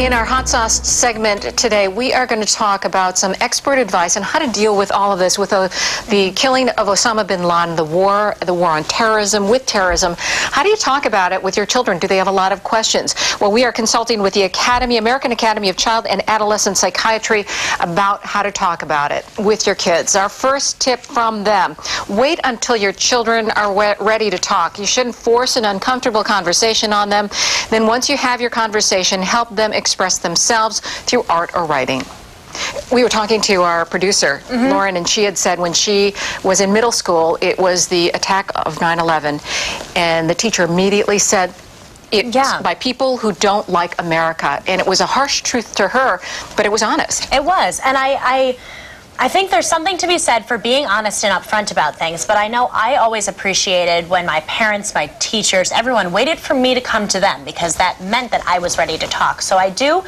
In our hot sauce segment today, we are going to talk about some expert advice on how to deal with all of this, with the killing of Osama bin Laden, the war on terrorism, with terrorism. How do you talk about it with your children? Do they have a lot of questions? Well, we are consulting with the American Academy of Child and Adolescent Psychiatry about how to talk about it with your kids. Our first tip from them: wait until your children are ready to talk. You shouldn't force an uncomfortable conversation on them. Then once you have your conversation, help them express themselves through art or writing. We were talking to our producer, Lauren, and she had said when she was in middle school, it was the attack of 9/11, and the teacher immediately said, it's by people who don't like America. And it was a harsh truth to her, but it was honest. It was. And I think there's something to be said for being honest and upfront about things, but I know I always appreciated when my parents, my teachers, everyone waited for me to come to them, because that meant that I was ready to talk. So I do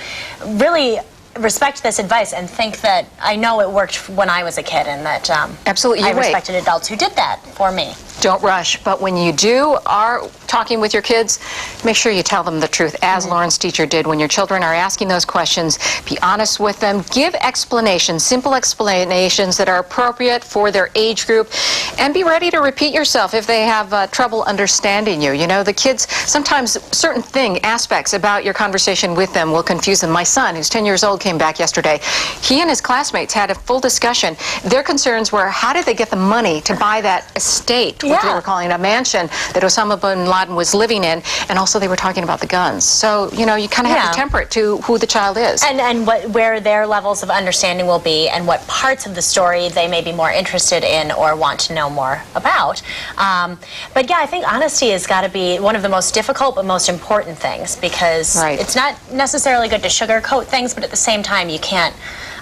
really respect this advice and think that I know it worked when I was a kid, and that absolutely, I respected adults who did that for me. Don't rush, but when you are talking with your kids, make sure you tell them the truth, as Lauren's teacher did. When your children are asking those questions, be honest with them. Give explanations, simple explanations that are appropriate for their age group, and be ready to repeat yourself if they have trouble understanding you. You know, the kids, sometimes certain aspects about your conversation with them will confuse them. My son, who's 10 years old, came back yesterday. He and his classmates had a full discussion. Their concerns were, how did they get the money to buy that estate, what they were calling a mansion, that Osama bin Laden was living in, and also they were talking about the guns. So, you know, you kind of have to temper it to who the child is. And where their levels of understanding will be, and what parts of the story they may be more interested in or want to know more about. But yeah, I think honesty has got to be one of the most difficult but most important things, because it's not necessarily good to sugarcoat things, but at the same time you can't.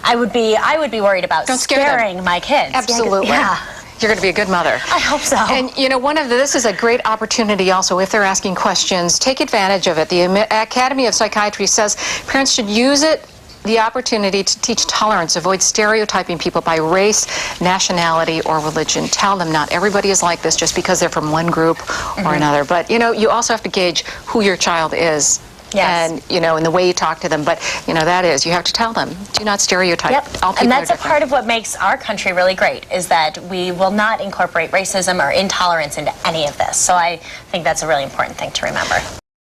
I would be worried about scaring my kids. Absolutely. You're going to be a good mother. I hope so. And, you know, this is a great opportunity also, if they're asking questions, take advantage of it. The Academy of Psychiatry says parents should use the opportunity to teach tolerance, avoid stereotyping people by race, nationality, or religion. Tell them not everybody is like this just because they're from one group or another. But, you know, you also have to gauge who your child is. And, you know, in the way you talk to them. But, you know, you have to tell them, do not stereotype. And that's a part of what makes our country really great, is that we will not incorporate racism or intolerance into any of this. So I think that's a really important thing to remember.